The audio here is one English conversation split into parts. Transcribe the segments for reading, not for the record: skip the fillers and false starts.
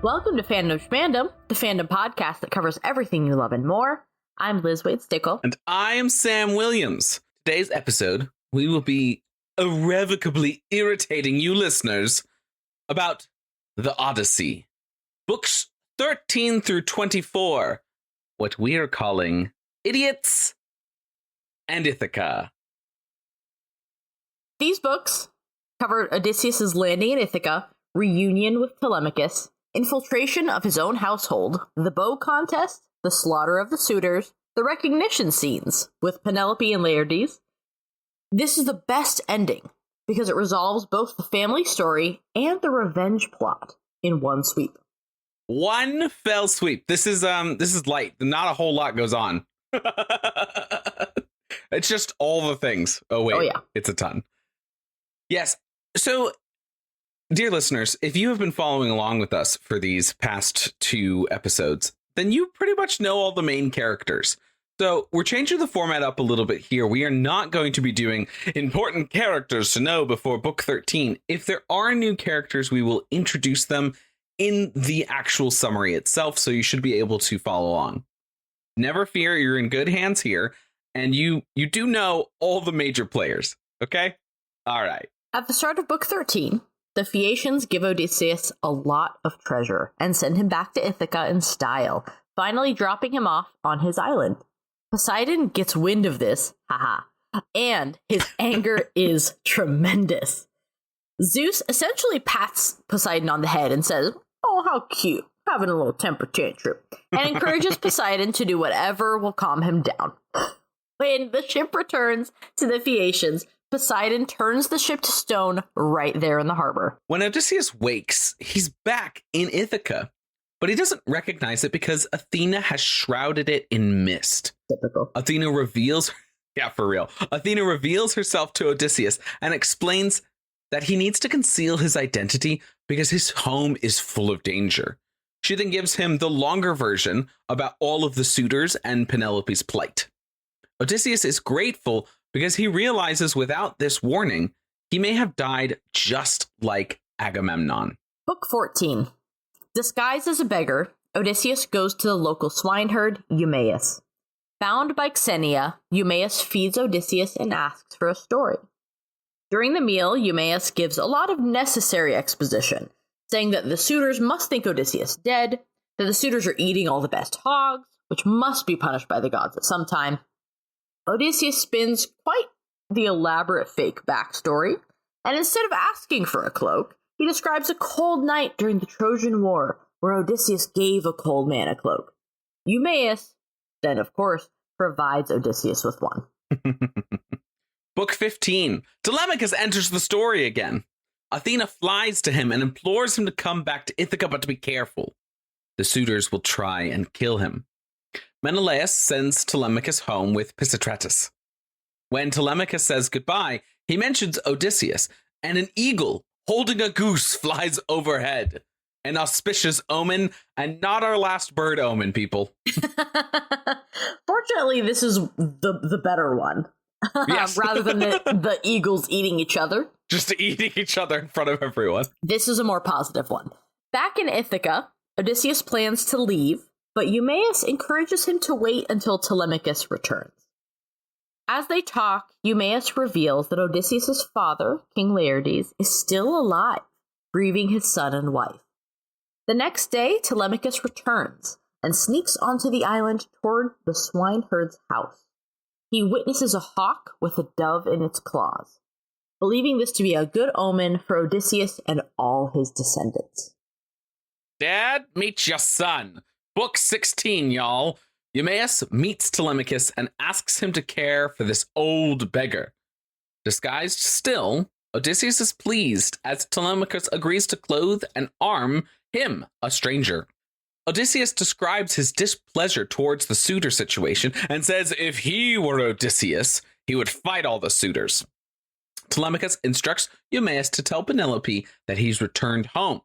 Welcome to Fandom Shmandom, the fandom podcast that covers everything you love and more. I'm Liz Wade Stickle. And I am Sam Williams. Today's episode, we will be irrevocably irritating you listeners about the Odyssey. Books 13 through 24, what we are calling Idiots and Ithaca. These books covered Odysseus' landing in Ithaca, reunion with Telemachus, infiltration of his own household, the bow contest, the slaughter of the suitors, the recognition scenes with Penelope and Laertes. This is the best ending because it resolves both the family story and the revenge plot in one sweep. One fell sweep. This is light. Not a whole lot goes on. It's just all the things. Oh wait, yeah. It's a ton. Yes. So, dear listeners, if you have been following along with us for these past two episodes, then you pretty much know all the main characters. So we're changing the format up a little bit here. We are not going to be doing important characters to know before book 13. If there are new characters, we will introduce them in the actual summary itself, so you should be able to follow along. Never fear, you're in good hands here, and you do know all the major players, okay? All right. At the start of book 13, the Phaeacians give Odysseus a lot of treasure and send him back to Ithaca in style, finally dropping him off on his island. Poseidon gets wind of this, and his anger is tremendous. Zeus essentially pats Poseidon on the head and says, "Oh, how cute, having a little temper tantrum," and encourages Poseidon to do whatever will calm him down. When the ship returns to the Phaeacians, Poseidon turns the ship to stone right there in the harbor. When Odysseus wakes, he's back in Ithaca, but he doesn't recognize it because Athena has shrouded it in mist. Typical. Athena reveals herself to Odysseus and explains that he needs to conceal his identity because his home is full of danger. She then gives him the longer version about all of the suitors and Penelope's plight. Odysseus is grateful because he realizes without this warning, he may have died just like Agamemnon. Book 14. Disguised as a beggar, Odysseus goes to the local swineherd, Eumaeus. Found by Xenia, Eumaeus feeds Odysseus and asks for a story. During the meal, Eumaeus gives a lot of necessary exposition, saying that the suitors must think Odysseus dead, that the suitors are eating all the best hogs, which must be punished by the gods at some time. Odysseus spins quite the elaborate fake backstory, and instead of asking for a cloak, he describes a cold night during the Trojan War, where Odysseus gave a cold man a cloak. Eumaeus, then of course, provides Odysseus with one. Book 15. Telemachus enters the story again. Athena flies to him and implores him to come back to Ithaca, but to be careful. The suitors will try and kill him. Menelaus sends Telemachus home with Pisistratus. When Telemachus says goodbye, he mentions Odysseus, and an eagle holding a goose flies overhead. An auspicious omen, and not our last bird omen, people. Fortunately, this is the better one. Yes. Rather than the eagles eating each other. Just eating each other in front of everyone. This is a more positive one. Back in Ithaca, Odysseus plans to leave, but Eumaeus encourages him to wait until Telemachus returns. As they talk, Eumaeus reveals that Odysseus' father, King Laertes, is still alive, grieving his son and wife. The next day, Telemachus returns and sneaks onto the island toward the swineherd's house. He witnesses a hawk with a dove in its claws, believing this to be a good omen for Odysseus and all his descendants. Dad, meet your son. Book 16, y'all. Eumaeus meets Telemachus and asks him to care for this old beggar. Disguised still, Odysseus is pleased as Telemachus agrees to clothe and arm him, a stranger. Odysseus describes his displeasure towards the suitor situation and says if he were Odysseus, he would fight all the suitors. Telemachus instructs Eumaeus to tell Penelope that he's returned home,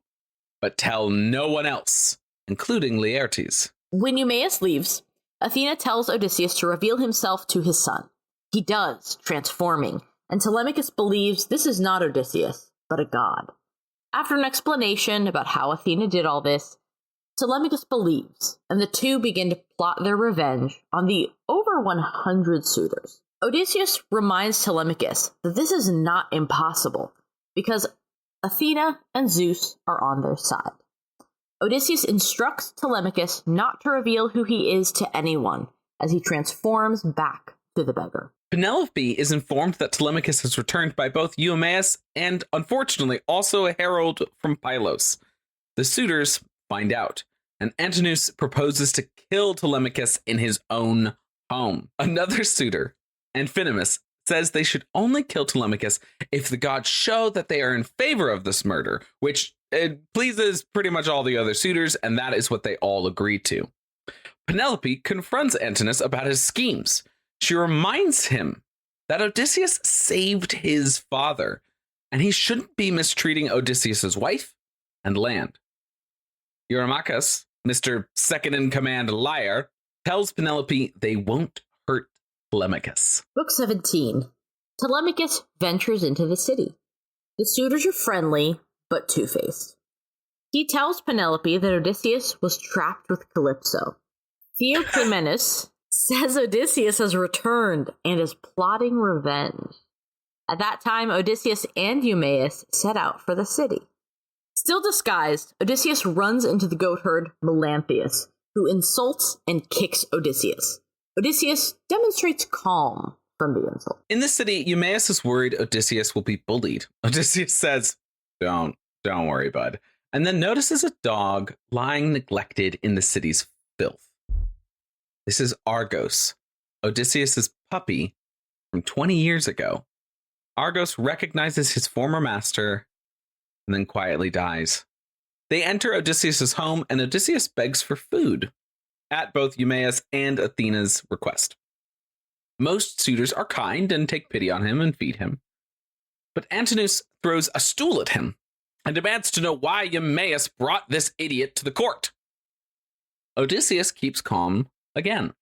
but tell no one else, including Laertes. When Eumaeus leaves, Athena tells Odysseus to reveal himself to his son. He does, transforming, and Telemachus believes this is not Odysseus, but a god. After an explanation about how Athena did all this, Telemachus believes, and the two begin to plot their revenge on the over 100 suitors. Odysseus reminds Telemachus that this is not impossible, because Athena and Zeus are on their side. Odysseus instructs Telemachus not to reveal who he is to anyone as he transforms back to the beggar. Penelope is informed that Telemachus has returned by both Eumaeus and, unfortunately, also a herald from Pylos. The suitors find out, and Antinous proposes to kill Telemachus in his own home. Another suitor, Amphinomus, says they should only kill Telemachus if the gods show that they are in favor of this murder, which it pleases pretty much all the other suitors, and that is what they all agree to. Penelope confronts Antinous about his schemes. She reminds him that Odysseus saved his father, and he shouldn't be mistreating Odysseus' wife and land. Eurymachus, Mr. Second-in-Command liar, tells Penelope they won't hurt Telemachus. Book 17. Telemachus ventures into the city. The suitors are friendly, but two-faced. He tells Penelope that Odysseus was trapped with Calypso. Theoclymenus says Odysseus has returned and is plotting revenge. At that time, Odysseus and Eumaeus set out for the city. Still disguised, Odysseus runs into the goatherd Melanthius, who insults and kicks Odysseus. Odysseus demonstrates calm from the insult. In the city, Eumaeus is worried Odysseus will be bullied. Odysseus says, Don't worry, bud. And then notices a dog lying neglected in the city's filth. This is Argos, Odysseus' puppy from 20 years ago. Argos recognizes his former master and then quietly dies. They enter Odysseus' home, and Odysseus begs for food at both Eumaeus and Athena's request. Most suitors are kind and take pity on him and feed him. But Antinous throws a stool at him and demands to know why Eumaeus brought this idiot to the court. Odysseus keeps calm again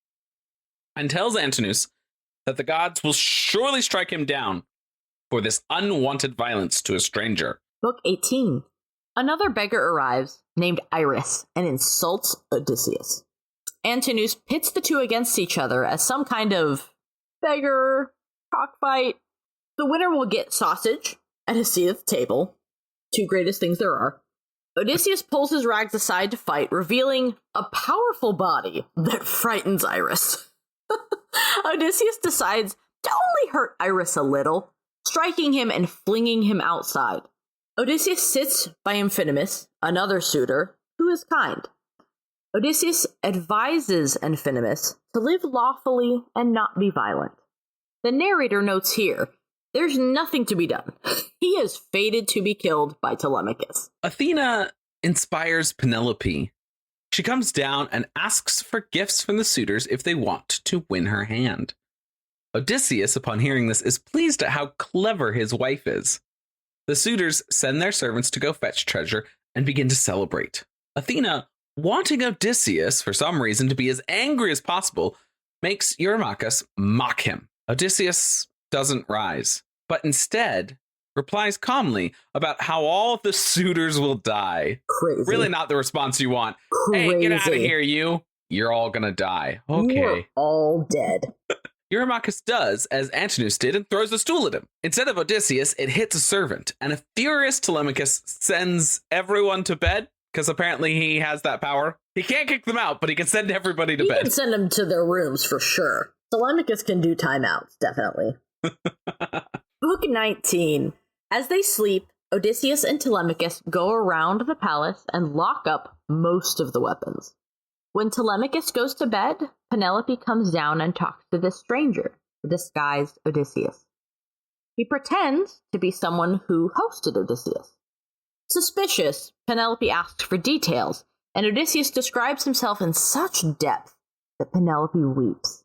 and tells Antinous that the gods will surely strike him down for this unwanted violence to a stranger. Book 18. Another beggar arrives named Iris and insults Odysseus. Antinous pits the two against each other as some kind of beggar cockfight. The winner will get sausage and a seat at the table. Two greatest things there are. Odysseus pulls his rags aside to fight, revealing a powerful body that frightens Iris. Odysseus decides to only hurt Iris a little, striking him and flinging him outside. Odysseus sits by Amphinomus, another suitor, who is kind. Odysseus advises Amphinomus to live lawfully and not be violent. The narrator notes here, there's nothing to be done. He is fated to be killed by Telemachus. Athena inspires Penelope. She comes down and asks for gifts from the suitors if they want to win her hand. Odysseus, upon hearing this, is pleased at how clever his wife is. The suitors send their servants to go fetch treasure and begin to celebrate. Athena, wanting Odysseus for some reason to be as angry as possible, makes Eurymachus mock him. Odysseus doesn't rise, but instead replies calmly about how all the suitors will die. Crazy. Really not the response you want. Crazy. Hey, get out of here, you. You're all gonna die. Okay. You're all dead. Eurymachus does as Antinous did and throws a stool at him. Instead of Odysseus, it hits a servant, and a furious Telemachus sends everyone to bed, because apparently he has that power. He can't kick them out, but he can send everybody to bed. He can send them to their rooms for sure. Telemachus can do timeouts, definitely. Book 19. As they sleep, Odysseus and Telemachus go around the palace and lock up most of the weapons. When Telemachus goes to bed, Penelope comes down and talks to this stranger, the disguised Odysseus. He pretends to be someone who hosted Odysseus. Suspicious, Penelope asks for details, and Odysseus describes himself in such depth that Penelope weeps.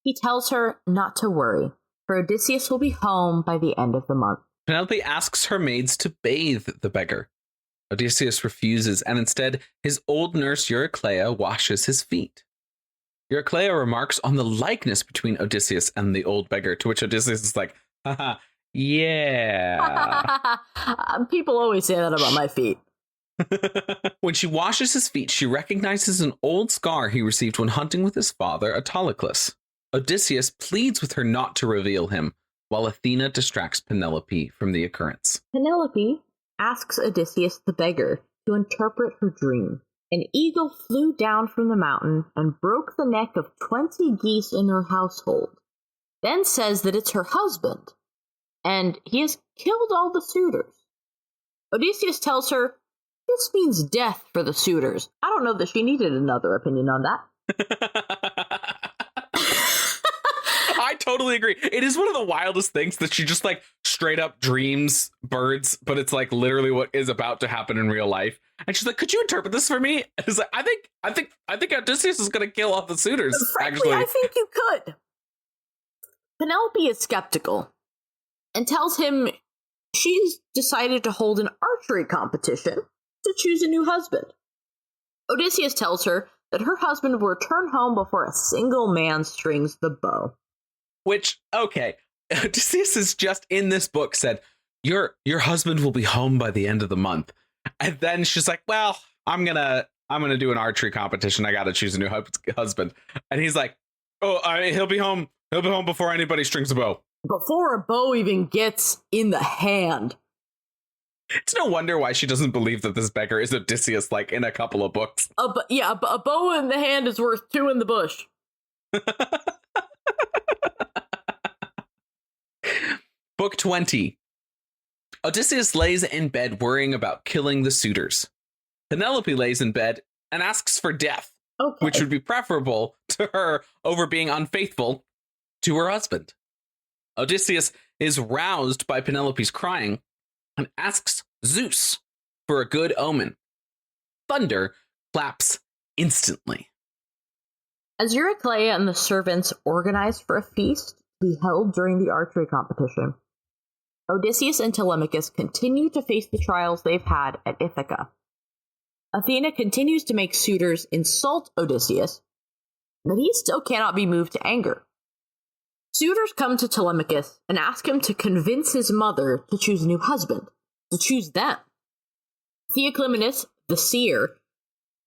He tells her not to worry, for Odysseus will be home by the end of the month. Penelope asks her maids to bathe the beggar. Odysseus refuses, and instead, his old nurse Eurycleia washes his feet. Eurycleia remarks on the likeness between Odysseus and the old beggar, to which Odysseus is like, haha, yeah. People always say that about my feet. When she washes his feet, she recognizes an old scar he received when hunting with his father, Autolycus. Odysseus pleads with her not to reveal him, while Athena distracts Penelope from the occurrence. Penelope asks Odysseus the beggar to interpret her dream. An eagle flew down from the mountain and broke the neck of 20 geese in her household, then says that it's her husband, and he has killed all the suitors. Odysseus tells her, this means death for the suitors. I don't know that she needed another opinion on that. I totally agree. It is one of the wildest things that she just like straight up dreams birds, but it's like literally what is about to happen in real life. And she's like, "Could you interpret this for me?" And it's like, I think Odysseus is going to kill all the suitors. Frankly, I think you could. Penelope is skeptical and tells him she's decided to hold an archery competition to choose a new husband. Odysseus tells her that her husband will return home before a single man strings the bow. Which, okay, Odysseus is just in this book said, your husband will be home by the end of the month. And then she's like, well, I'm gonna do an archery competition. I got to choose a new husband. And he's like, oh, he'll be home before anybody strings a bow. Before a bow even gets in the hand. It's no wonder why she doesn't believe that this beggar is Odysseus, like in a couple of books. A bow in the hand is worth two in the bush. Book 20. Odysseus lays in bed worrying about killing the suitors. Penelope lays in bed and asks for death, which would be preferable to her over being unfaithful to her husband. Odysseus is roused by Penelope's crying and asks Zeus for a good omen. Thunder claps instantly. As Eurycleia and the servants organize for a feast to be held during the archery competition, Odysseus and Telemachus continue to face the trials they've had at Ithaca. Athena continues to make suitors insult Odysseus, but he still cannot be moved to anger. Suitors come to Telemachus and ask him to convince his mother to choose a new husband, to choose them. Theoclymenus, the seer,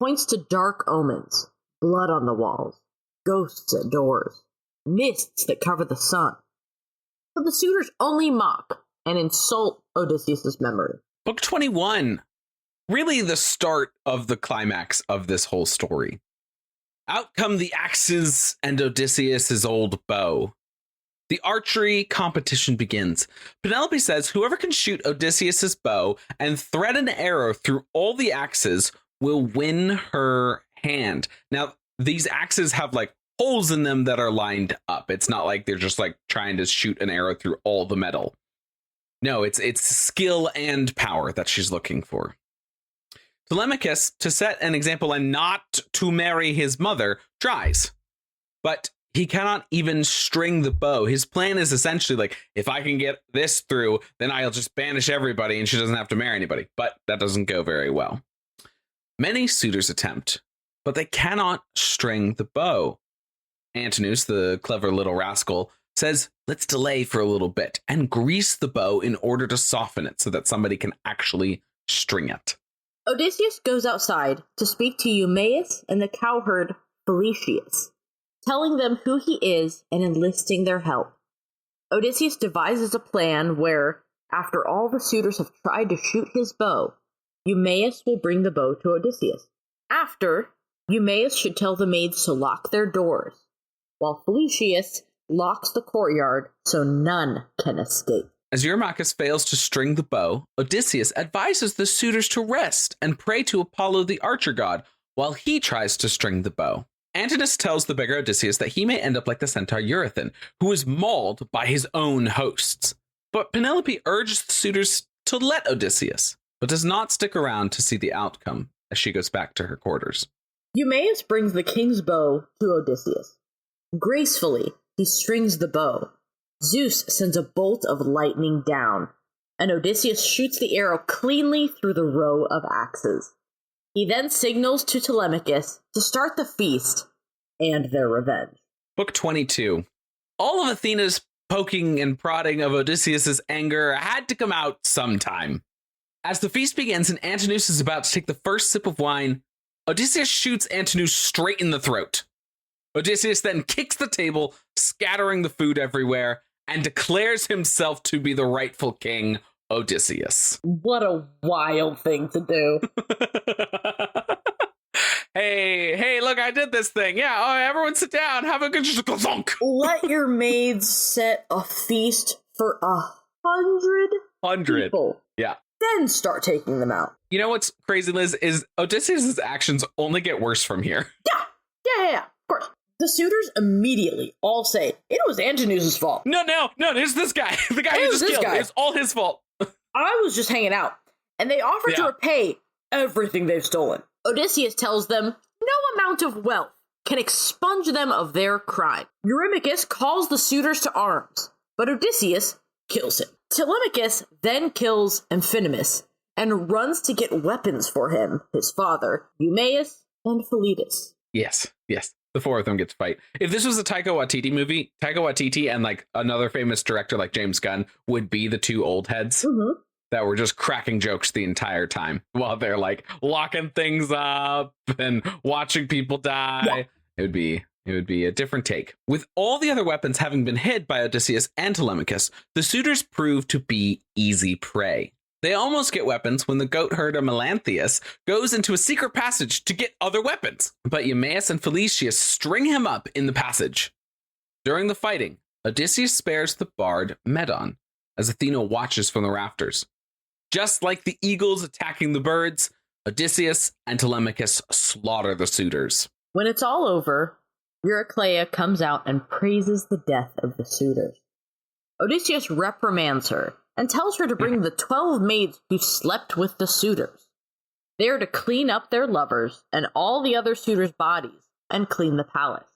points to dark omens, blood on the walls, ghosts at doors, mists that cover the sun. But the suitors only mock and insult Odysseus' memory. Book 21. Really the start of the climax of this whole story. Out come the axes and Odysseus' old bow. The archery competition begins. Penelope says whoever can shoot Odysseus' bow and thread an arrow through all the axes will win her hand. Now, these axes have like holes in them that are lined up. It's not like they're just like trying to shoot an arrow through all the metal. No, it's skill and power that she's looking for. Telemachus, to set an example and not to marry his mother, tries. But he cannot even string the bow. His plan is essentially like, if I can get this through, then I'll just banish everybody and she doesn't have to marry anybody. But that doesn't go very well. Many suitors attempt, but they cannot string the bow. Antinous, the clever little rascal, says, let's delay for a little bit and grease the bow in order to soften it so that somebody can actually string it. Odysseus goes outside to speak to Eumaeus and the cowherd Felicius, telling them who he is and enlisting their help. Odysseus devises a plan where, after all the suitors have tried to shoot his bow, Eumaeus will bring the bow to Odysseus. After, Eumaeus should tell the maids to lock their doors, while Felicius locks the courtyard so none can escape. As Eurymachus fails to string the bow, Odysseus advises the suitors to rest and pray to Apollo the archer god while he tries to string the bow. Antinous tells the beggar Odysseus that he may end up like the centaur Eurython, who is mauled by his own hosts. But Penelope urges the suitors to let Odysseus, but does not stick around to see the outcome as she goes back to her quarters. Eumaeus brings the king's bow to Odysseus. Gracefully, he strings the bow. Zeus sends a bolt of lightning down, and Odysseus shoots the arrow cleanly through the row of axes. He then signals to Telemachus to start the feast and their revenge. Book 22. All of Athena's poking and prodding of Odysseus' anger had to come out sometime. As the feast begins and Antinous is about to take the first sip of wine, Odysseus shoots Antinous straight in the throat. Odysseus then kicks the table, scattering the food everywhere, and declares himself to be the rightful king, Odysseus. What a wild thing to do. Hey, look, I did this thing. Yeah, oh, everyone sit down. Have a good zonk. Let your maids set a feast for 100 people. Yeah. Then start taking them out. You know what's crazy, Liz, is Odysseus' actions only get worse from here. Yeah, of course. The suitors immediately all say, it was Antinous' fault. No, it's this guy. The guy who just killed. It's all his fault. I was just hanging out. And they offer to repay everything they've stolen. Odysseus tells them no amount of wealth can expunge them of their crime. Eurymachus calls the suitors to arms, but Odysseus kills him. Telemachus then kills Amphinomus and runs to get weapons for him, his father, Eumaeus, and Philetus. Yes. The four of them get to fight. If this was a Taika Waititi movie, Taika Waititi and like another famous director like James Gunn would be the two old heads that were just cracking jokes the entire time while they're like locking things up and watching people die. Yeah. It would be a different take. With all the other weapons having been hid by Odysseus and Telemachus, the suitors prove to be easy prey. They almost get weapons when the goat herder Melanthius goes into a secret passage to get other weapons. But Eumaeus and Philetus string him up in the passage. During the fighting, Odysseus spares the bard Medon as Athena watches from the rafters. Just like the eagles attacking the birds, Odysseus and Telemachus slaughter the suitors. When it's all over, Eurycleia comes out and praises the death of the suitors. Odysseus reprimands her and tells her to bring the 12 maids who slept with the suitors. They are to clean up their lovers and all the other suitors' bodies and clean the palace.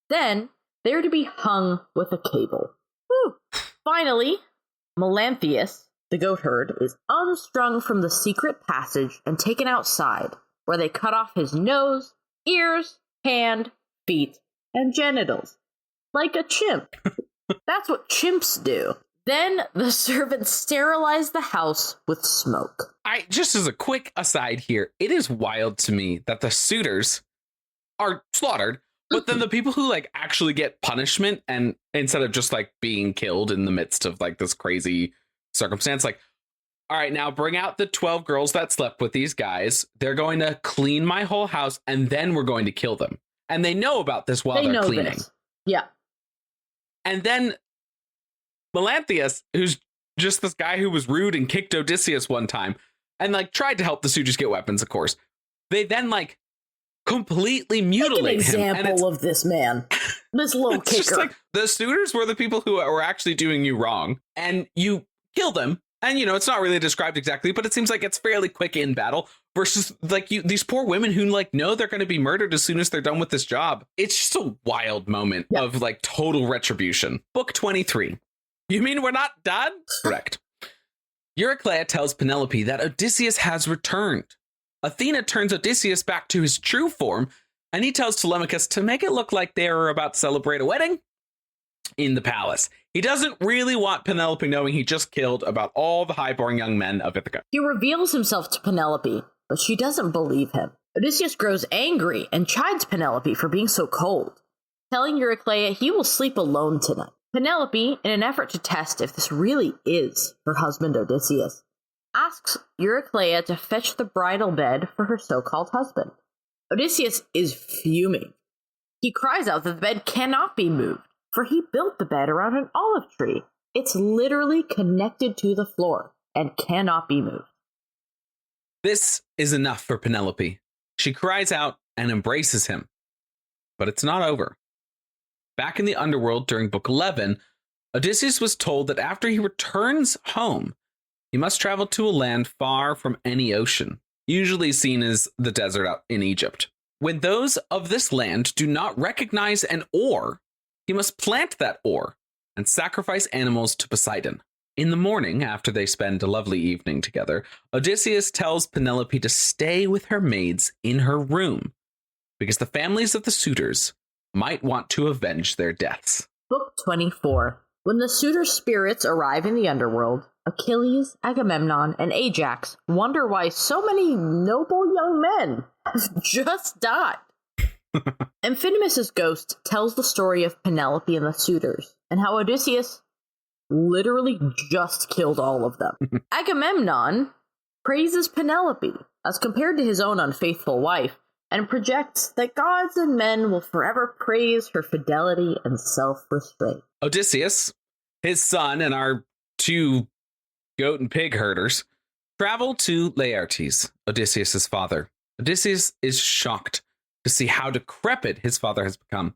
Then they are to be hung with a cable. Whew. Finally, Melanthius, the goatherd, is unstrung from the secret passage and taken outside, where they cut off his nose, ears, hand, feet, and genitals. Like a chimp. That's what chimps do. Then the servants sterilize the house with smoke. Just as a quick aside here, it is wild to me that the suitors are slaughtered, but then the people who like actually get punishment and instead of just like being killed in the midst of like this crazy circumstance, like, all right, now bring out the 12 girls that slept with these guys. They're going to clean my whole house and then we're going to kill them. And they know about this while they're cleaning. This. Yeah. And then Melanthius, who's just this guy who was rude and kicked Odysseus one time and like tried to help the suitors get weapons, of course. They then like completely mutilate him. An example of this man. This little kicker. Just like the suitors were the people who were actually doing you wrong and you kill them. And, you know, it's not really described exactly, but it seems like it's fairly quick in battle versus like these poor women who like know they're going to be murdered as soon as they're done with this job. It's just a wild moment of like total retribution. Book 23. You mean we're not done? Correct. Eurycleia tells Penelope that Odysseus has returned. Athena turns Odysseus back to his true form, and he tells Telemachus to make it look like they are about to celebrate a wedding in the palace. He doesn't really want Penelope knowing he just killed about all the high-born young men of Ithaca. He reveals himself to Penelope, but she doesn't believe him. Odysseus grows angry and chides Penelope for being so cold, telling Eurycleia he will sleep alone tonight. Penelope, in an effort to test if this really is her husband Odysseus, asks Eurycleia to fetch the bridal bed for her so-called husband. Odysseus is fuming. He cries out that the bed cannot be moved, for he built the bed around an olive tree. It's literally connected to the floor and cannot be moved. This is enough for Penelope. She cries out and embraces him. But it's not over. Back in the underworld during Book 11, Odysseus was told that after he returns home, he must travel to a land far from any ocean, usually seen as the desert out in Egypt. When those of this land do not recognize an ore, he must plant that ore and sacrifice animals to Poseidon. In the morning, after they spend a lovely evening together, Odysseus tells Penelope to stay with her maids in her room, because the families of the suitors might want to avenge their deaths. Book 24. When the suitors' spirits arrive in the underworld, Achilles, Agamemnon, and Ajax wonder why so many noble young men have just died. Amphinomus's ghost tells the story of Penelope and the suitors, and how Odysseus literally just killed all of them. Agamemnon praises Penelope as compared to his own unfaithful wife, and projects that gods and men will forever praise her fidelity and self-restraint. Odysseus, his son, and our two goat and pig herders travel to Laertes, Odysseus' father. Odysseus is shocked to see how decrepit his father has become.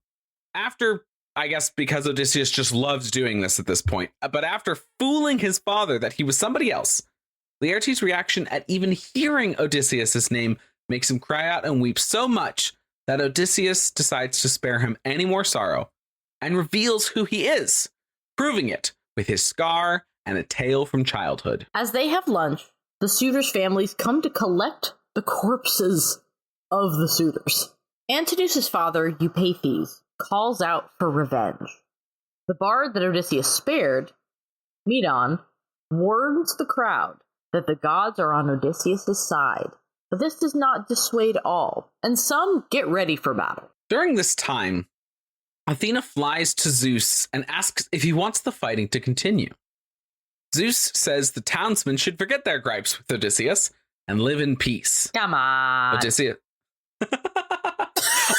After, I guess because Odysseus just loves doing this at this point, but after fooling his father that he was somebody else, Laertes' reaction at even hearing Odysseus' name makes him cry out and weep so much that Odysseus decides to spare him any more sorrow and reveals who he is, proving it with his scar and a tale from childhood. As they have lunch, the suitors' families come to collect the corpses of the suitors. Antinous' father, Eupeithes, calls out for revenge. The bard that Odysseus spared, Medon, warns the crowd that the gods are on Odysseus' side, but this does not dissuade all, and some get ready for battle. During this time, Athena flies to Zeus and asks if he wants the fighting to continue. Zeus says the townsmen should forget their gripes with Odysseus and live in peace. Come on.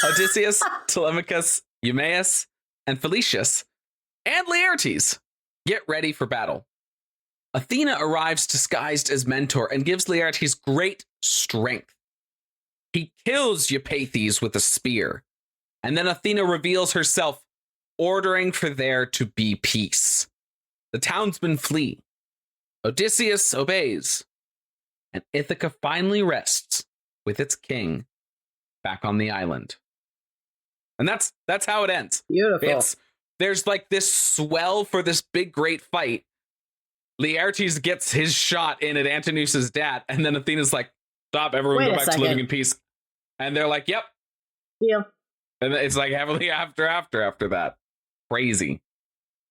Odysseus, Telemachus, Eumaeus, and Felicius, and Laertes get ready for battle. Athena arrives disguised as Mentor and gives Laertes great strength. He kills Eupeithes with a spear, and then Athena reveals herself, ordering for there to be peace. The townsmen flee. Odysseus obeys, and Ithaca finally rests with its king back on the island. And that's how it ends. Beautiful. There's like this swell for this big great fight. Laertes gets his shot in at Antinous' dad, and then Athena's like, stop, everyone, go back to living in peace. And they're like, yep. Yeah. And it's like heavily after that. Crazy.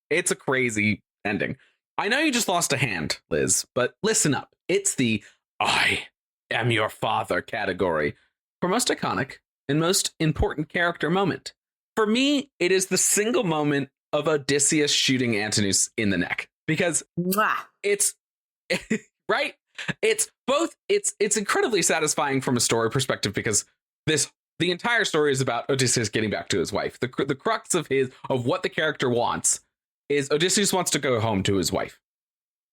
It's a crazy ending. I know you just lost a hand, Liz, but listen up. It's the I am your father category for most iconic and most important character moment. For me, it is the single moment of Odysseus shooting Antinous in the neck. Because it's right. It's both. It's incredibly satisfying from a story perspective because the entire story is about Odysseus getting back to his wife. The crux of what the character wants is Odysseus wants to go home to his wife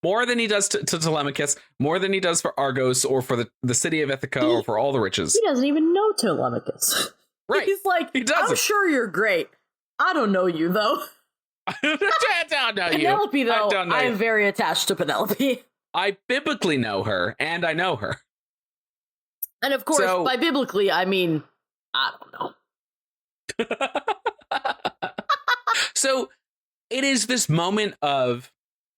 more than he does to Telemachus, more than he does for Argos or for the city of Ithaca or for all the riches. He doesn't even know Telemachus. Right. He's like, I'm sure you're great. I don't know you though. I don't know Penelope, you. though, I am very attached to Penelope. I biblically know her, and I know her. And of course, by biblically, I mean, I don't know. So it is this moment of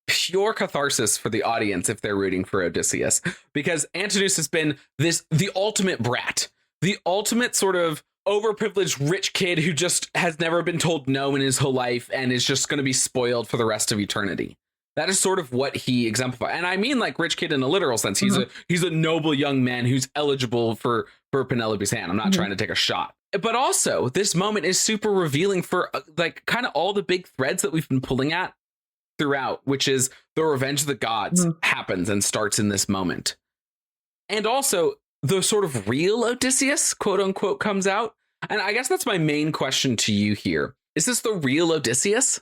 pure catharsis for the audience if they're rooting for Odysseus, because Antinous has been the ultimate brat, the ultimate sort of overprivileged rich kid who just has never been told no in his whole life and is just going to be spoiled for the rest of eternity. That is sort of what he exemplifies. And I mean like rich kid in a literal sense. He's a noble young man who's eligible for Penelope's hand. I'm not trying to take a shot. But also this moment is super revealing for like kind of all the big threads that we've been pulling at throughout, which is the revenge of the gods happens and starts in this moment. And also the sort of real Odysseus, quote unquote, comes out. And I guess that's my main question to you here. Is this the real Odysseus,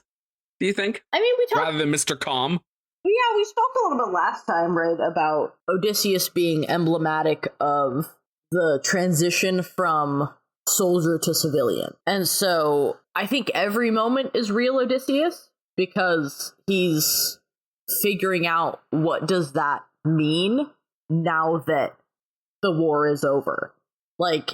do you think? I mean, we talked... Rather than Mr. Calm? Yeah, we spoke a little bit last time, right, about Odysseus being emblematic of the transition from soldier to civilian. And so I think every moment is real Odysseus because he's figuring out what does that mean now that the war is over. Like,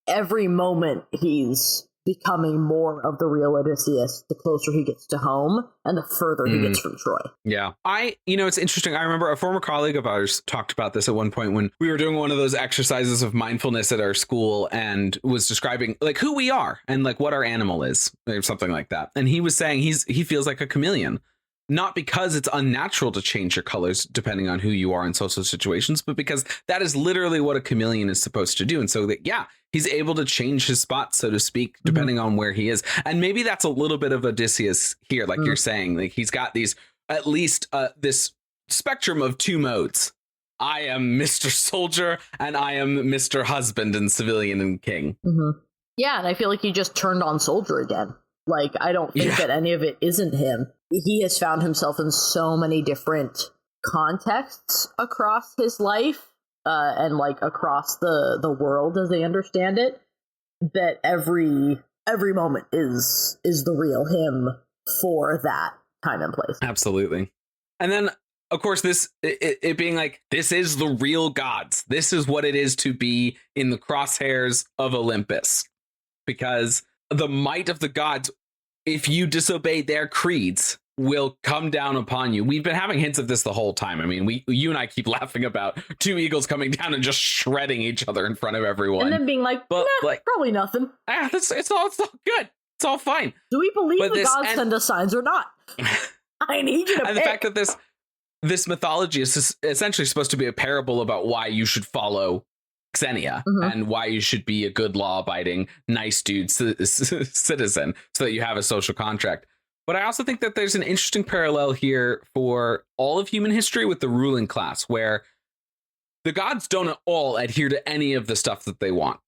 every moment he's becoming more of the real Odysseus the closer he gets to home and the further he gets from Troy. Yeah. It's interesting. I remember a former colleague of ours talked about this at one point when we were doing one of those exercises of mindfulness at our school and was describing like who we are and like what our animal is or something like that. And he was saying he feels like a chameleon. not because it's unnatural to change your colors depending on who you are in social situations, but because that is literally what a chameleon is supposed to do. And so that, yeah, he's able to change his spots, so to speak, depending on where he is. And maybe that's a little bit of Odysseus here, like you're saying, like he's got these, at least this spectrum of two modes. I am Mr. Soldier and I am Mr. Husband and civilian and king. Yeah, and I feel like he just turned on Soldier again. Like, I don't think that any of it isn't him. He has found himself in so many different contexts across his life and like across the world as they understand it, that every moment is the real him for that time and place. Absolutely. And then, of course, it being like, this is the real gods. This is what it is to be in the crosshairs of Olympus. Because the might of the gods, if you disobey their creeds, will come down upon you. We've been having hints of this the whole time. I mean, you and I keep laughing about two eagles coming down and just shredding each other in front of everyone. And then being like, but like, probably nothing. It's all good. It's all fine. Do we believe the gods send us signs or not? I need you to And pick. the fact that this mythology is essentially supposed to be a parable about why you should follow Xenia and why you should be a good law-abiding, nice dude citizen so that you have a social contract. But I also think that there's an interesting parallel here for all of human history with the ruling class, where the gods don't at all adhere to any of the stuff that they want.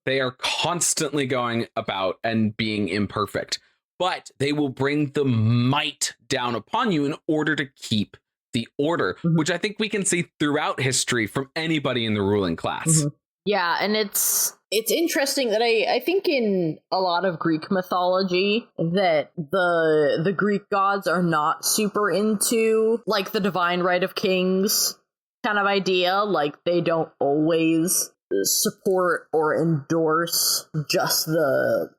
They are constantly going about and being imperfect, but they will bring the might down upon you in order to keep the order, which I think we can see throughout history from anybody in the ruling class. Yeah, and it's interesting that I think in a lot of Greek mythology that the Greek gods are not super into like the divine right of kings kind of idea. Like they don't always support or endorse just the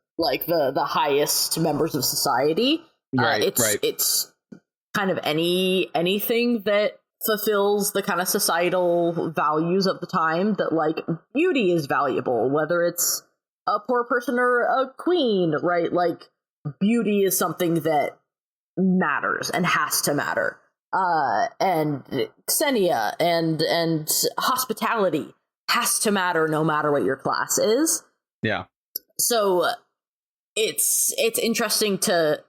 highest members of society. It's kind of anything that fulfills the kind of societal values of the time, that like beauty is valuable, whether it's a poor person or a queen, right? Like beauty is something that matters and has to matter. And Xenia and hospitality has to matter no matter what your class is. Yeah. So it's interesting to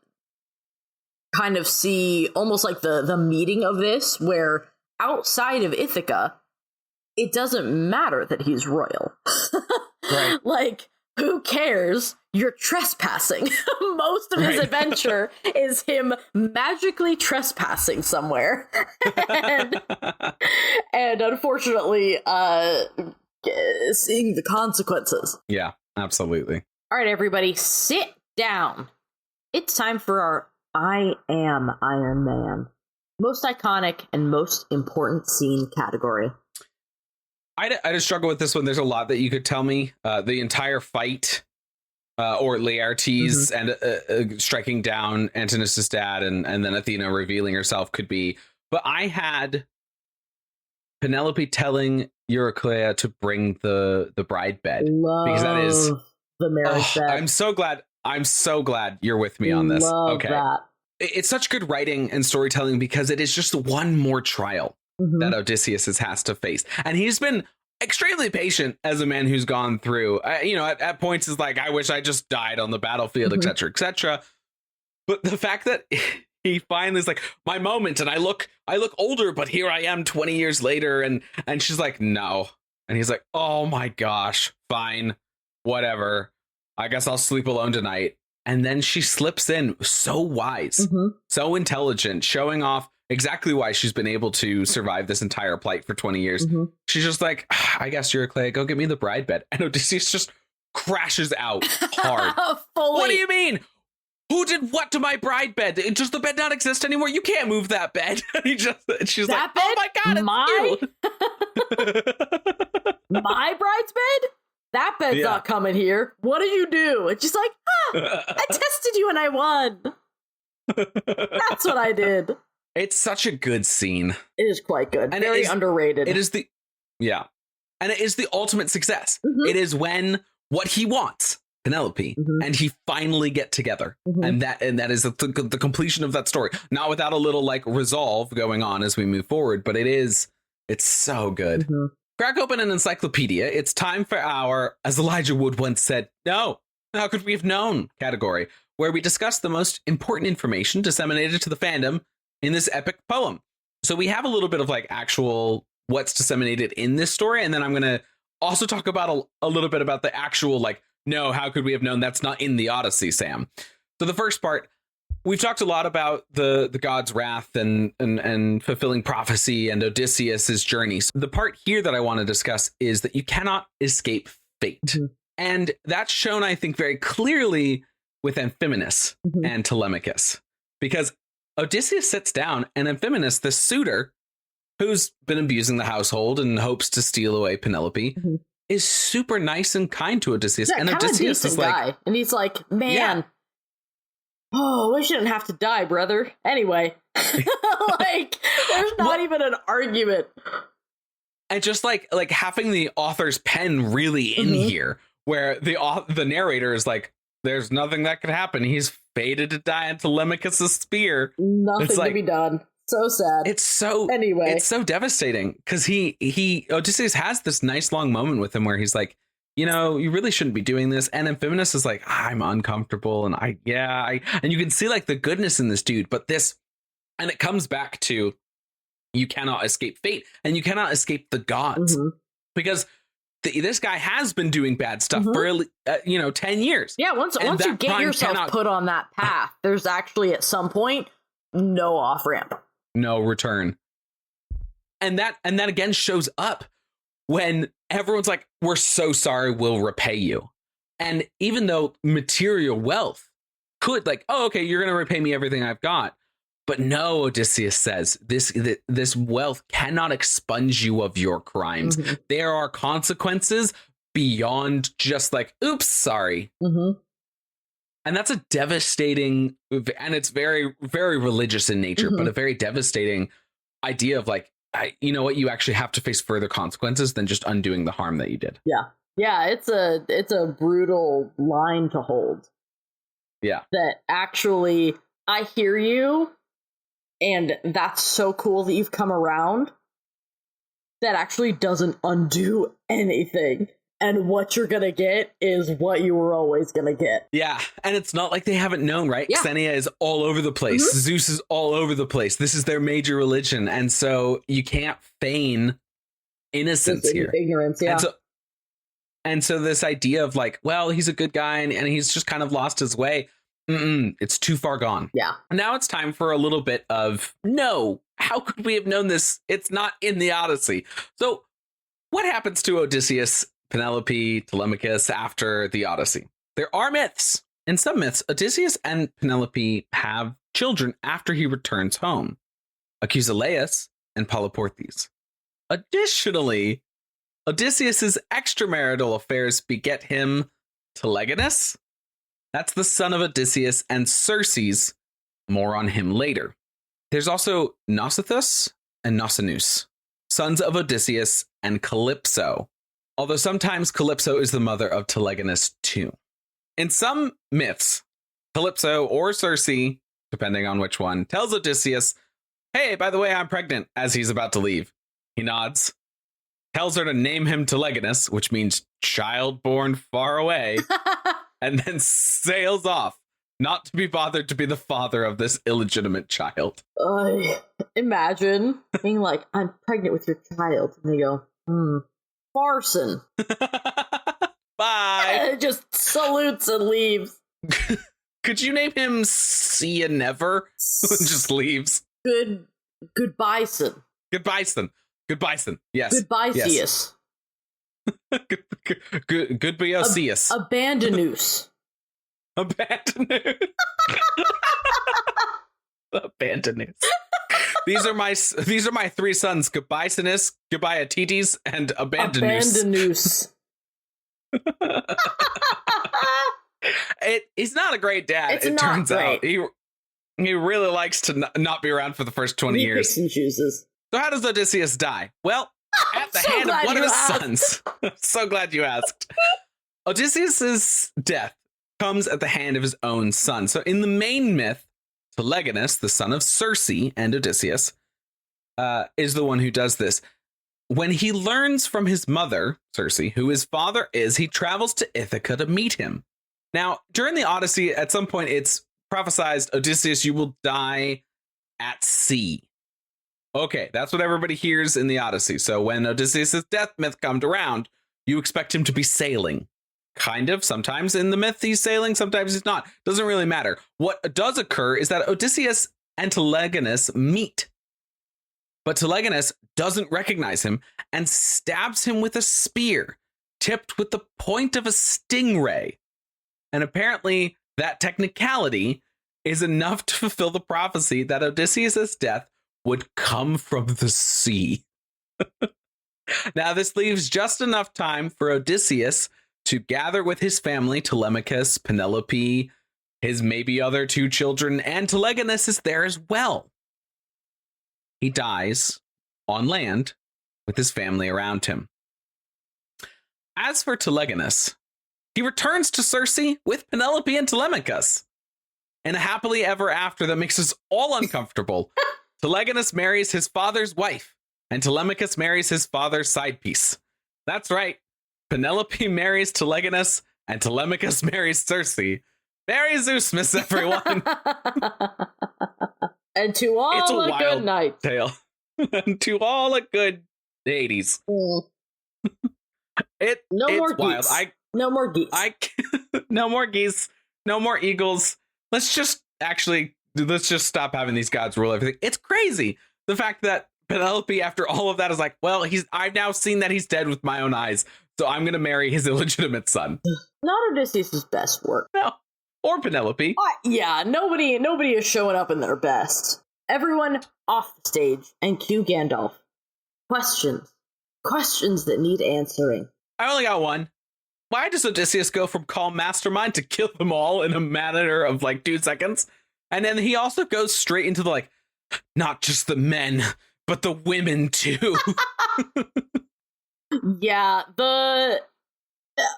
kind of see almost like the meeting of this, where outside of Ithaca, it doesn't matter that he's royal. Right. Like, who cares? You're trespassing. Most of his adventure is him magically trespassing somewhere. and unfortunately, seeing the consequences. Yeah, absolutely. All right, everybody, sit down. It's time for our I Am Iron Man most iconic and most important scene category. I just struggle with this one. There's a lot that you could tell me. The entire fight, or Laertes and striking down Antinous' dad, and then Athena revealing herself could be. But I had Penelope telling Eurycleia to bring the bride bed, because that is the marriage bed. I'm so glad you're with me on this. Okay. That. It's such good writing and storytelling, because it is just one more trial that Odysseus has to face. And he's been extremely patient as a man who's gone through, at points is like, I wish I just died on the battlefield, etc., etc. But the fact that he finally is like, my moment, and I look older, but here I am 20 years later. And she's like, no. And he's like, oh my gosh, fine, whatever. I guess I'll sleep alone tonight. And then she slips in, so wise, so intelligent, showing off exactly why she's been able to survive this entire plight for 20 years. She's just like, I guess Eurycleia, go get me the bride bed. And Odysseus just crashes out hard. What do you mean? Who did what to my bride bed? Does the bed not exist anymore? You can't move that bed. She's that like, bed? Oh my God, it's you. My bride's bed? That bed's not coming here. What do you do? And she's like, I tested you and I won. That's what I did. It's such a good scene. It is quite good. And very underrated. It is and it is the ultimate success. It is when what he wants, Penelope, and he finally get together. And that is the completion of that story. Not without a little like resolve going on as we move forward, but it's so good. Crack open an encyclopedia. It's time for our, as Elijah Wood once said, no, how could we have known category, where we discuss the most important information disseminated to the fandom in this epic poem. So we have a little bit of like actual what's disseminated in this story. And then I'm going to also talk about a little bit about the actual, like, no, how could we have known that's not in the Odyssey, Sam? So the first part, we've talked a lot about the god's wrath and fulfilling prophecy and Odysseus's journey. So the part here that I want to discuss is that you cannot escape fate. And that's shown, I think, very clearly with Amphiminus and Telemachus, because Odysseus sits down and Amphiminus, the suitor who's been abusing the household and hopes to steal away Penelope, is super nice and kind to Odysseus. Yeah, and Odysseus is like, guy. And he's like, man, oh, we shouldn't have to die, brother. Anyway, like, there's not even an argument. And just like having the author's pen really in here, where the narrator is like, there's nothing that could happen. He's fated to die in Telemachus' spear. Nothing to be done. So sad. It's so devastating because Odysseus has this nice long moment with him where he's like, you know, you really shouldn't be doing this. And Amphiminus is like, I'm uncomfortable. And and you can see like the goodness in this dude, but and it comes back to, you cannot escape fate and you cannot escape the gods because this guy has been doing bad stuff for 10 years. Yeah, once you get yourself put on that path, there's actually at some point no off ramp, no return. And that again shows up when everyone's like, we're so sorry, we'll repay you. And even though material wealth could like, oh, okay, you're gonna repay me everything I've got. But no, Odysseus says, this wealth cannot expunge you of your crimes. There are consequences beyond just like, oops, sorry. And that's a devastating, and it's very, very religious in nature, but a very devastating idea of like, you know what, you actually have to face further consequences than just undoing the harm that you did. Yeah, it's a brutal line to hold. Yeah. That actually, I hear you. And that's so cool that you've come around. That actually doesn't undo anything. And what you're going to get is what you were always going to get. Yeah. And it's not like they haven't known, right? Yeah. Xenia is all over the place. Zeus is all over the place. This is their major religion. And so you can't feign innocence here. Ignorance, yeah. And so this idea of like, well, he's a good guy and he's just kind of lost his way. It's too far gone. Yeah. Now it's time for a little bit of, no, how could we have known this? It's not in the Odyssey. So what happens to Odysseus, Penelope, Telemachus after the Odyssey? There are myths. In some myths, Odysseus and Penelope have children after he returns home, Achusaleus and Polyportes. Additionally, Odysseus's extramarital affairs beget him Telegonus. That's the son of Odysseus and Circe's. More on him later. There's also Nausithous and Nausinous, sons of Odysseus and Calypso, although sometimes Calypso is the mother of Telegonus too. In some myths, Calypso or Circe, depending on which one, tells Odysseus, hey, by the way, I'm pregnant, as he's about to leave. He nods, tells her to name him Telegonus, which means child born far away, and then sails off, not to be bothered to be the father of this illegitimate child. Imagine being like, I'm pregnant with your child. And they go, Farson. Bye. And it just salutes and leaves. Could you name him See Ya Never? Just leaves. Good bison. Good bison. Good bison. Yes. Good Bisius. Yes. Good Bioceus. Abandonus. Abandonus. Abandonus. These are my three sons: Goodbyesinus, Goodbyeatites, and Abandonus. He's not a great dad. It turns out he really likes to not be around for the first 20 years. Picks and chooses. So how does Odysseus die? Well, at the hand of one of his sons. I'm so glad you asked. Odysseus's death comes at the hand of his own son. So in the main myth, Telegonus, the son of Circe and Odysseus, is the one who does this. When he learns from his mother, Circe, who his father is, he travels to Ithaca to meet him. Now, during the Odyssey, at some point, it's prophesized, Odysseus, you will die at sea. Okay, that's what everybody hears in the Odyssey. So when Odysseus' death myth comes around, you expect him to be sailing. Kind of. Sometimes in the myth he's sailing, sometimes he's not. Doesn't really matter. What does occur is that Odysseus and Telegonus meet. But Telegonus doesn't recognize him and stabs him with a spear, tipped with the point of a stingray. And apparently that technicality is enough to fulfill the prophecy that Odysseus' death would come from the sea. Now, this leaves just enough time for Odysseus to gather with his family, Telemachus, Penelope, his maybe other 2 children, and Telegonus is there as well. He dies on land with his family around him. As for Telegonus, he returns to Circe with Penelope and Telemachus. And a happily ever after that makes us all uncomfortable. Telegonus marries his father's wife, and Telemachus marries his father's side piece. That's right. Penelope marries Telegonus, and Telemachus marries Circe. Merry Zeusmas, everyone. And to all a good night. Tale. And to all a good 80s. No more wild. geese. No more geese. No more geese. No more eagles. Let's just stop having these gods rule everything. It's crazy. The fact that Penelope, after all of that, is like, well, I've now seen that he's dead with my own eyes, so I'm going to marry his illegitimate son. Not Odysseus' best work. No. Or Penelope. Yeah, nobody is showing up in their best. Everyone off the stage and cue Gandalf. Questions that need answering. I only got one. Why does Odysseus go from calm mastermind to kill them all in a matter of like 2 seconds? And then he also goes straight into the like, not just the men, but the women too. Yeah, the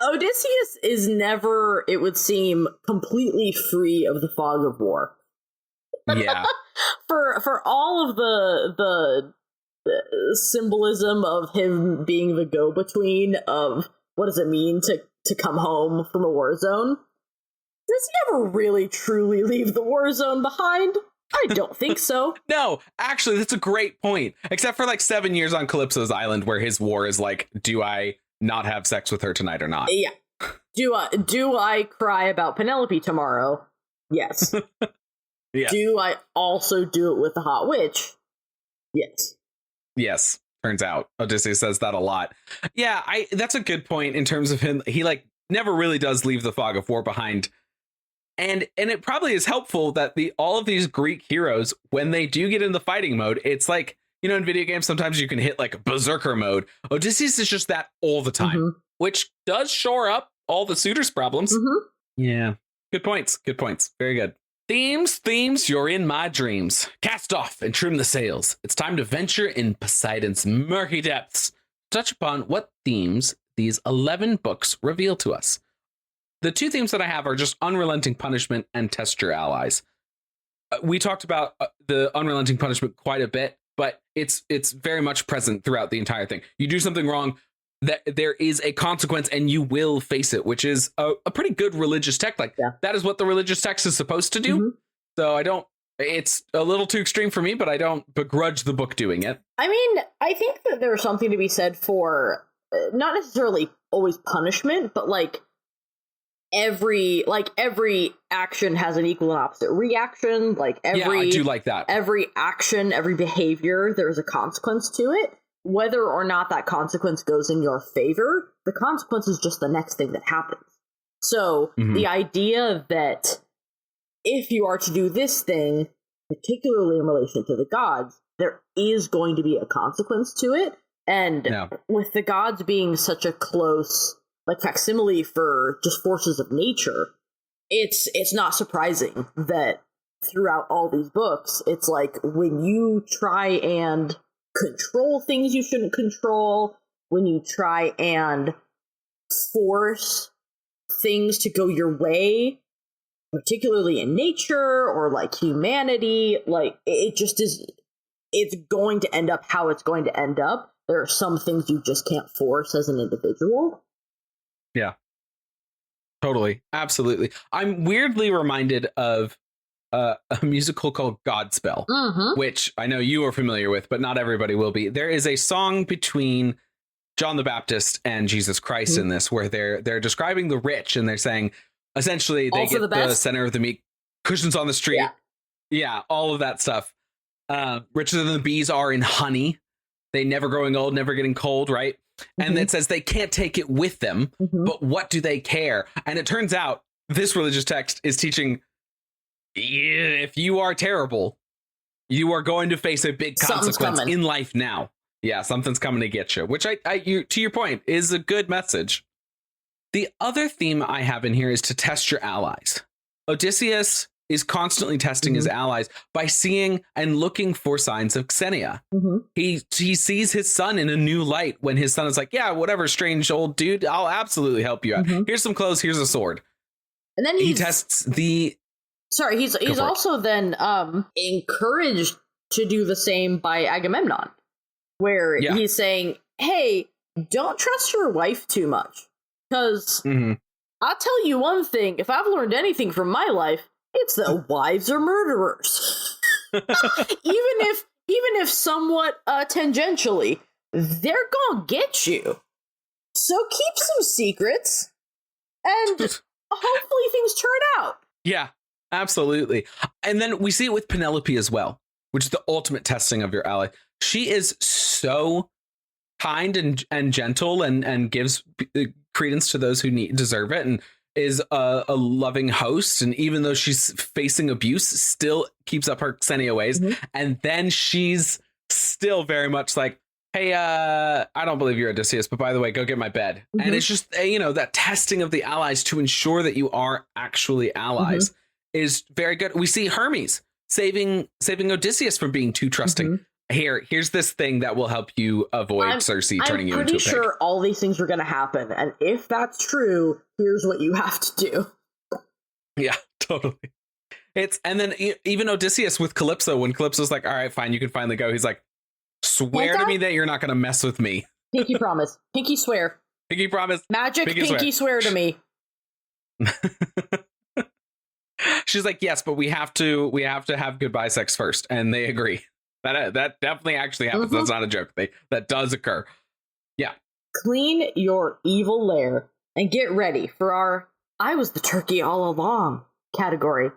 Odysseus is never, it would seem, completely free of the fog of war. Yeah. For all of the symbolism of him being the go-between of what does it mean to come home from a war zone, does he ever really truly leave the war zone behind? I don't think so. No, actually, that's a great point. Except for like 7 years on Calypso's island, where his war is like, do I not have sex with her tonight or not? Yeah. Do I cry about Penelope tomorrow? Yes. Yeah. Do I also do it with the hot witch? Yes. Yes. Turns out Odysseus says that a lot. Yeah, that's a good point in terms of him. He like never really does leave the fog of war behind. And it probably is helpful that all of these Greek heroes, when they do get in the fighting mode, it's like, you know, in video games, sometimes you can hit like berserker mode. Odysseus is just that all the time, which does shore up all the suitors' problems. Yeah. Good points. Very good. Themes, you're in my dreams. Cast off and trim the sails. It's time to venture in Poseidon's murky depths. Touch upon what themes these 11 books reveal to us. The 2 themes that I have are just unrelenting punishment and test your allies. We talked about the unrelenting punishment quite a bit, but it's very much present throughout the entire thing. You do something wrong, that there is a consequence and you will face it, which is a pretty good religious text. Like that is what the religious text is supposed to do. So it's a little too extreme for me, but I don't begrudge the book doing it. I mean, I think that there's something to be said for not necessarily always punishment, but like every action has an equal and opposite reaction. Like I do like that. Every action, every behavior, there's a consequence to it. Whether or not that consequence goes in your favor, the consequence is just the next thing that happens. So the idea that if you are to do this thing, particularly in relation to the gods, there is going to be a consequence to it. And with the gods being such a close like facsimile for just forces of nature, it's not surprising that throughout all these books, it's like when you try and control things you shouldn't control, when you try and force things to go your way, particularly in nature or like humanity, like it just is, it's going to end up how it's going to end up. There are some things you just can't force as an individual. Yeah. Totally. Absolutely. I'm weirdly reminded of a musical called Godspell, which I know you are familiar with, but not everybody will be. There is a song between John the Baptist and Jesus Christ in this, where they're describing the rich, and they're saying essentially they get the center of the meat, cushions on the street. Yeah, all of that stuff. Richer than the bees are in honey. They never growing old, never getting cold, right? And it says they can't take it with them, but what do they care? And it turns out this religious text is teaching, if you are terrible, you are going to face a big consequence in life now. Yeah, something's coming to get you, which to your point, is a good message. The other theme I have in here is to test your allies. Odysseus is constantly testing his allies by seeing and looking for signs of Xenia. He sees his son in a new light when his son is like, yeah, whatever, strange old dude, I'll absolutely help you out. Here's some clothes, here's a sword. And then he tests the... Sorry, he's also then encouraged to do the same by Agamemnon, where he's saying, hey, don't trust your wife too much. Because I'll tell you one thing, if I've learned anything from my life, it's that wives are murderers. even if somewhat tangentially, they're gonna get you. So keep some secrets, and hopefully things turn out. Yeah, absolutely. And then we see it with Penelope as well, which is the ultimate testing of your ally. She is so kind and gentle and gives credence to those who deserve it, and is a loving host, and even though she's facing abuse, still keeps up her Xenia ways. And then she's still very much like, hey, I don't believe you're Odysseus, but by the way, go get my bed. And it's just, that testing of the allies to ensure that you are actually allies is very good. We see Hermes saving Odysseus from being too trusting. Here's this thing that will help you avoid Circe turning you into a pig. I'm pretty sure all these things are going to happen, and if that's true, here's what you have to do. Yeah, totally. And then even Odysseus with Calypso, when Calypso's like, all right, fine, you can finally go. He's like, swear to me that you're not going to mess with me. Pinky promise. Pinky swear. Pinky promise. Magic pinky swear to me. She's like, yes, but we have to have goodbye sex first, and they agree. That definitely actually happens. That's not a joke. That does occur. Yeah. Clean your evil lair and get ready for our I was the turkey all along category.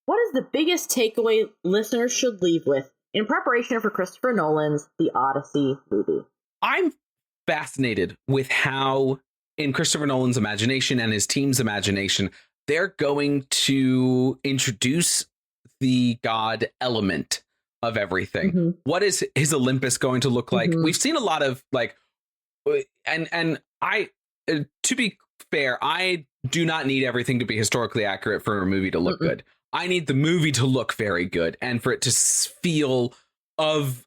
What is the biggest takeaway listeners should leave with in preparation for Christopher Nolan's The Odyssey movie? I'm fascinated with how, in Christopher Nolan's imagination and his team's imagination, they're going to introduce the god element of everything. What is his Olympus going to look like? We've seen a lot of and I, to be fair, I do not need everything to be historically accurate for a movie to look good. I need the movie to look very good and for it to feel of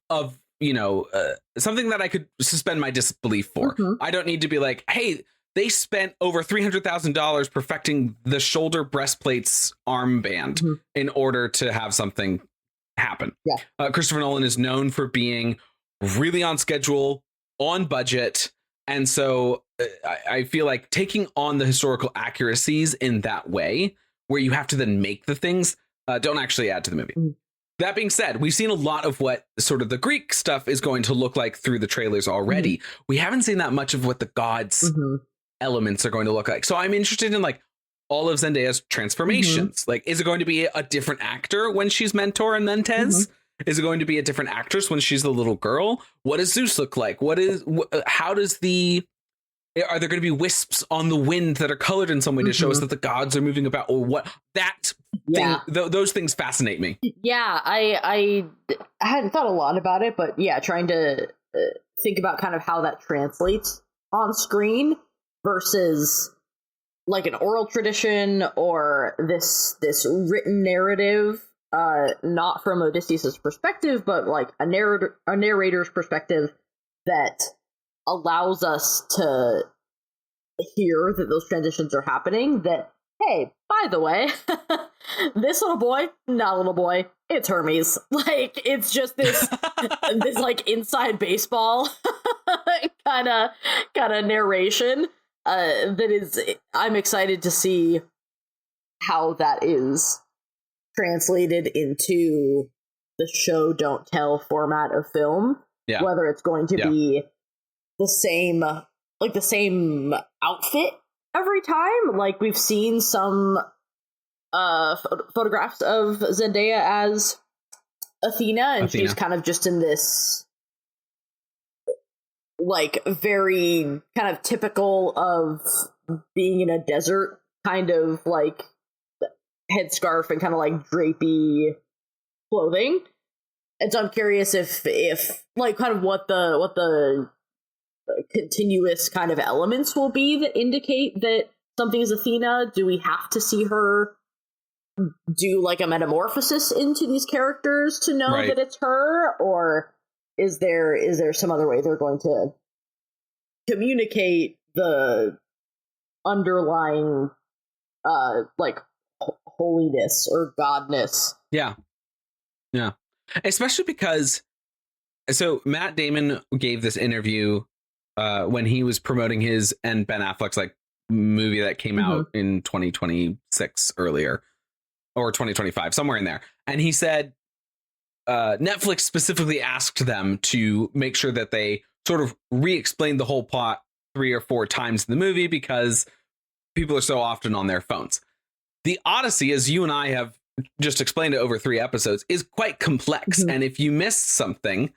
something that I could suspend my disbelief for. I don't need to be like, hey, they spent over $300,000 perfecting the shoulder breastplates armband in order to have something happen. Christopher Nolan is known for being really on schedule, on budget, and so I feel like taking on the historical accuracies in that way, where you have to then make the things, don't actually add to the movie. That being said, we've seen a lot of what sort of the Greek stuff is going to look like through the trailers already. We haven't seen that much of what the gods elements are going to look like. So I'm interested in like all of Zendaya's transformations. Like, is it going to be a different actor when she's Mentor and then Tez? Is it going to be a different actress when she's the little girl? What does Zeus look like? How does are there going to be wisps on the wind that are colored in some way to show us that the gods are moving about, or what those things fascinate me. Yeah. I hadn't thought a lot about it, but yeah, trying to think about kind of how that translates on screen versus like an oral tradition or this written narrative, not from Odysseus' perspective, but like a narrator's perspective that allows us to hear that those transitions are happening, that, hey, by the way, this little boy, not little boy, it's Hermes. Like, it's just this this like inside baseball kind of narration that is, I'm excited to see how that is translated into the show don't tell format of film. Yeah. Whether it's going to be the same outfit every time. Like, we've seen some photographs of Zendaya as Athena, and she's kind of just in this like very kind of typical of being in a desert kind of like headscarf and kind of like drapey clothing. And so I'm curious if like kind of what the continuous kind of elements will be that indicate that something is Athena. Do we have to see her do like a metamorphosis into these characters to know that it's her, or is there some other way they're going to communicate the underlying like holiness or godness? Yeah. Especially because, so Matt Damon gave this interview when he was promoting his and Ben Affleck's like movie that came out in 2026 earlier, or 2025, somewhere in there. And he said Netflix specifically asked them to make sure that they sort of re-explained the whole plot 3 or 4 times in the movie because people are so often on their phones. The Odyssey, as you and I have just explained it over 3 episodes, is quite complex. And if you miss something,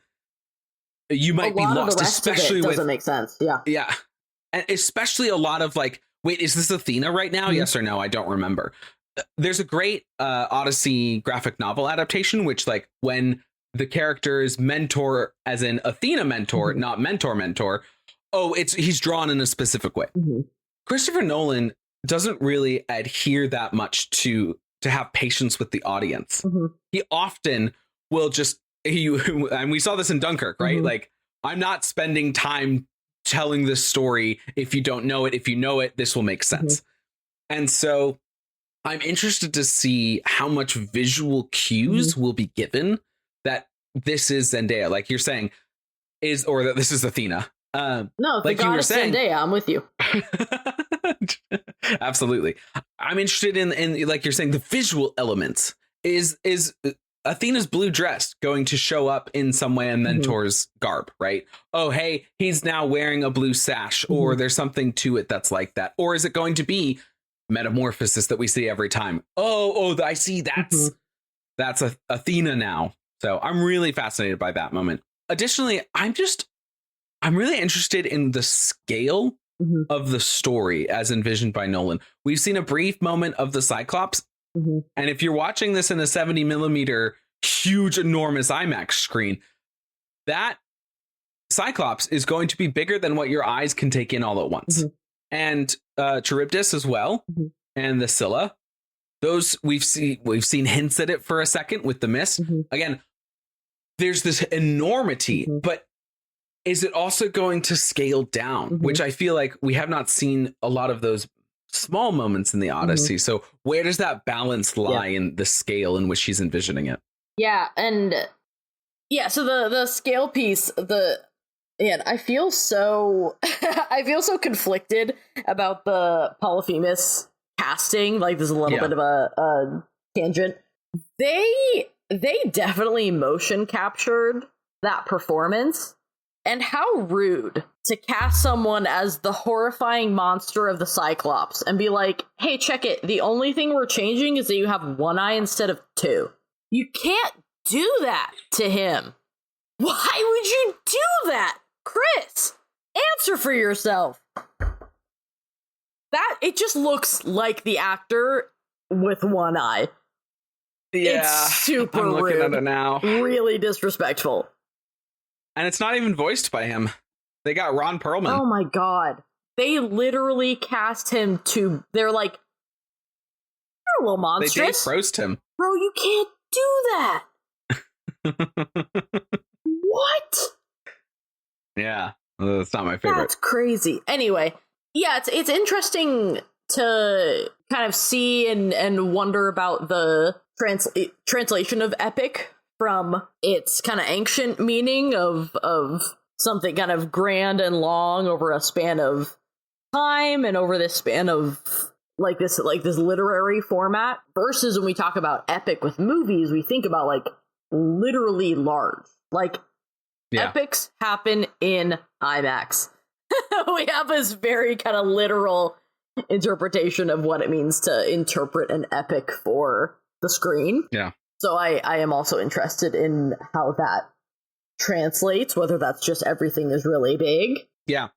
you might be lost, especially with... doesn't make sense. Yeah. And especially a lot of like, wait, is this Athena right now? Yes or no? I don't remember. There's a great Odyssey graphic novel adaptation, which like when the character's mentor, as in Athena mentor, not mentor, he's drawn in a specific way. Christopher Nolan doesn't really adhere that much to have patience with the audience. He often will just, and we saw this in Dunkirk, right? Like, I'm not spending time telling this story if you don't know it. If you know it, this will make sense. And so I'm interested to see how much visual cues will be given that this is Zendaya, like you're saying, or that this is Athena. No, like you were saying, Zendaya, I'm with you. Absolutely. I'm interested in like you're saying, the visual elements. Is Athena's blue dress going to show up in some way in Mentor's garb, right? Oh, hey, he's now wearing a blue sash, or there's something to it that's like that. Or is it going to be metamorphosis that we see every time? I see, that's Athena now. So I'm really fascinated by that moment. Additionally, I'm really interested in the scale of the story as envisioned by Nolan. We've seen a brief moment of the Cyclops. And if you're watching this in a 70 millimeter, huge, enormous IMAX screen, that Cyclops is going to be bigger than what your eyes can take in all at once. And Charybdis as well, and the Scylla. Those we've seen hints at it for a second with the mist. Again, there's this enormity, but is it also going to scale down? Which I feel like we have not seen a lot of those small moments in the Odyssey. So where does that balance lie in the scale in which she's envisioning it? So the scale piece, I feel so conflicted about the Polyphemus casting. Like, there's a little bit of a tangent. They definitely motion captured that performance. And how rude to cast someone as the horrifying monster of the Cyclops and be like, hey, check it. The only thing we're changing is that you have 1 eye instead of 2. You can't do that to him. Why would you do that? Chris, answer for yourself. It just looks like the actor with 1 eye. Yeah, it's super I'm looking rude. at it now. Really disrespectful. And it's not even voiced by him. They got Ron Perlman. Oh my god. They literally cast him to... They're like, you're a little monstrous. They Dave Frost him. Bro, you can't do that. What? Yeah, that's not my favorite. That's crazy. Anyway, Yeah, it's interesting to kind of see and wonder about the translation of epic from its kind of ancient meaning of something kind of grand and long over a span of time and over this span of like this literary format, versus when we talk about epic with movies, we think about like literally large. Like epics happen in IMAX. We have this very kind of literal interpretation of what it means to interpret an epic for the screen. Yeah. So I am also interested in how that translates, whether that's just everything is really big. Yeah.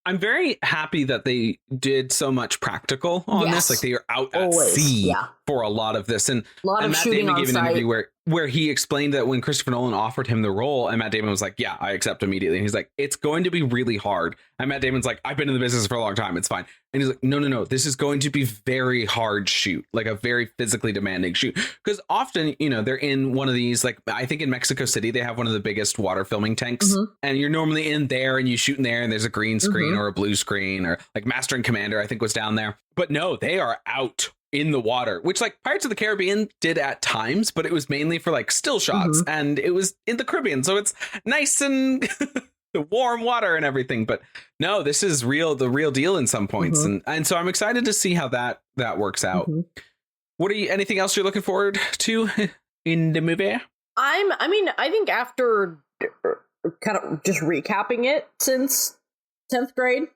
I'm very happy that they did so much practical on this. Like they are out at sea for a lot of this. And a lot of Matt shooting Damon on gave an site. interview where he explained that when Christopher Nolan offered him the role, and Matt Damon was like, yeah, I accept immediately. And he's like, it's going to be really hard. And Matt Damon's like, I've been in the business for a long time. It's fine. And he's like, no. This is going to be very hard shoot, like a very physically demanding shoot. Because often, they're in one of these, like I think in Mexico City, they have one of the biggest water filming tanks. Mm-hmm. And you're normally in there and you shoot in there and there's a green screen or a blue screen, or like Master and Commander, I think, was down there. But no, they are out in the water, which like Pirates of the Caribbean did at times, but it was mainly for like still shots and it was in the Caribbean. So it's nice and the warm water and everything. But no, this is the real deal in some points. And so I'm excited to see how that works out. Anything else you're looking forward to in the movie? I think after kind of just recapping it since 10th grade,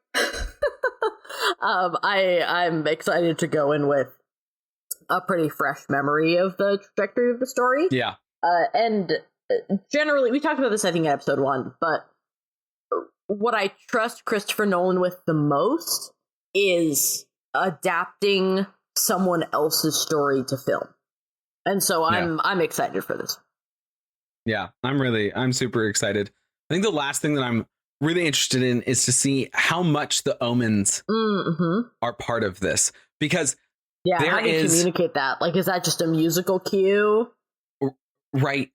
I'm excited to go in with a pretty fresh memory of the trajectory of the story. Yeah. And generally, we talked about this, I think, in episode 1, but what I trust Christopher Nolan with the most is adapting someone else's story to film. And so I'm excited for this. Yeah, I'm super excited. I think the last thing that I'm really interested in is to see how much the omens are part of this, because how do you communicate that? Like, is that just a musical cue? Right.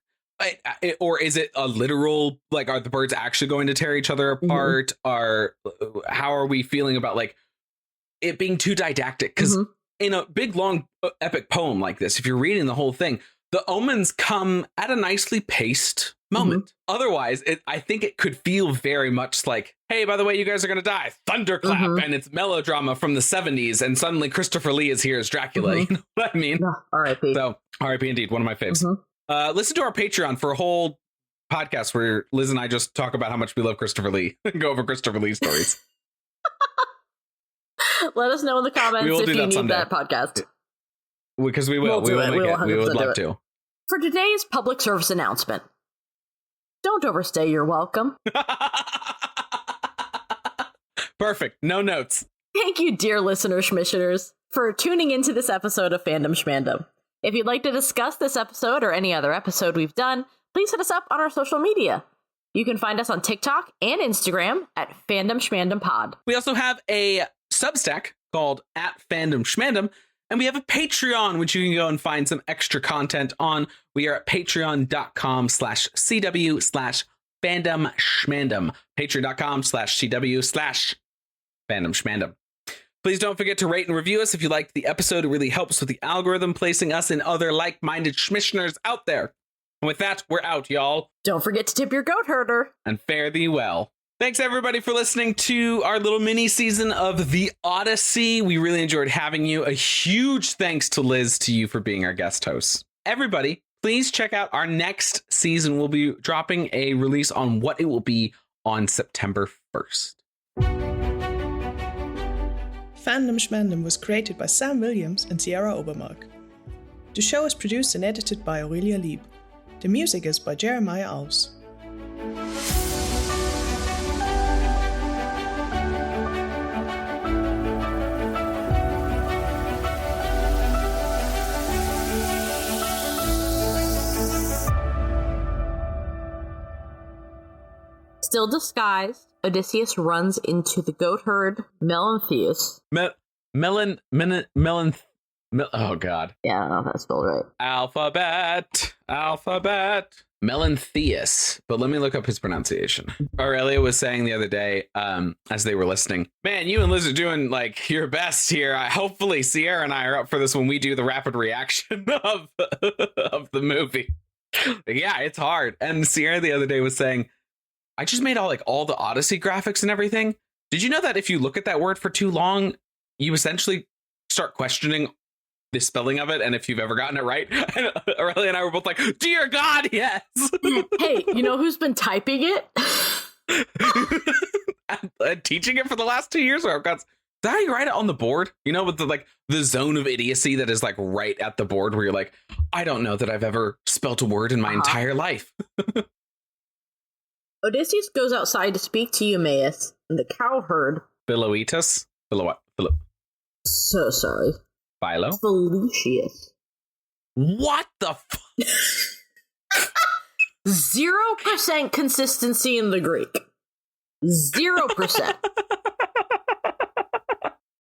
Or is it a literal, like, are the birds actually going to tear each other apart? How are we feeling about like it being too didactic? Because in a big, long, epic poem like this, if you're reading the whole thing, the omens come at a nicely paced moment. Otherwise, I think it could feel very much like, hey, by the way, you guys are going to die. Thunderclap. And it's melodrama from the 70s. And suddenly Christopher Lee is here as Dracula. You know what I mean? R.I.P. So R.I.P. indeed. One of my faves. Listen to our Patreon for a whole podcast where Liz and I just talk about how much we love Christopher Lee and go over Christopher Lee stories. Let us know in the comments if you need that podcast. Because we will. We will make it. We would love to. For today's public service announcement, don't overstay your welcome. Perfect. No notes. Thank you, dear listener schmissioners, for tuning into this episode of Fandom Shmandom. If you'd like to discuss this episode or any other episode we've done, please hit us up on our social media. You can find us on TikTok and Instagram at Fandom Shmandom Pod. We also have a Substack called @FandomShmandom, and we have a Patreon, which you can go and find some extra content on. We are at patreon.com/CW/FandomShmandom. Patreon.com/CW/FandomShmandom. Please don't forget to rate and review us if you liked the episode. It really helps with the algorithm, placing us and other like-minded schmishners out there. And with that, we're out, y'all. Don't forget to tip your goat herder. And fare thee well. Thanks, everybody, for listening to our little mini season of The Odyssey. We really enjoyed having you. A huge thanks to Liz, to you for being our guest host. Everybody, please check out our next season. We'll be dropping a release on what it will be on September 1st. Fandom Shmandom was created by Sam Williams and Sierra Obermark. The show is produced and edited by Aurelia Lieb. The music is by Jeremiah Aus. Still disguised, Odysseus runs into the goat herd Melanthius. Oh, God. Yeah, I don't know if that's spelled right. Alphabet. Alphabet. Melantheus. But let me look up his pronunciation. Aurelia was saying the other day, as they were listening, man, you and Liz are doing like your best here. Hopefully Sierra and I are up for this when we do the rapid reaction of the movie. Yeah, it's hard. And Sierra the other day was saying, I just made all the Odyssey graphics and everything. Did you know that if you look at that word for too long, you essentially start questioning the spelling of it and if you've ever gotten it right? And Aurelia and I were both like, dear God, yes. Hey, you know who's been typing it? I'm teaching it for the last 2 years. Or I've got, is that how you write it on the board? You know, with the zone of idiocy that is like right at the board where you're like, I don't know that I've ever spelt a word in my entire life. Odysseus goes outside to speak to Eumaeus, and the cowherd... Philoetus? So sorry. Philo? Felicius. What the 0% consistency in the Greek. 0%.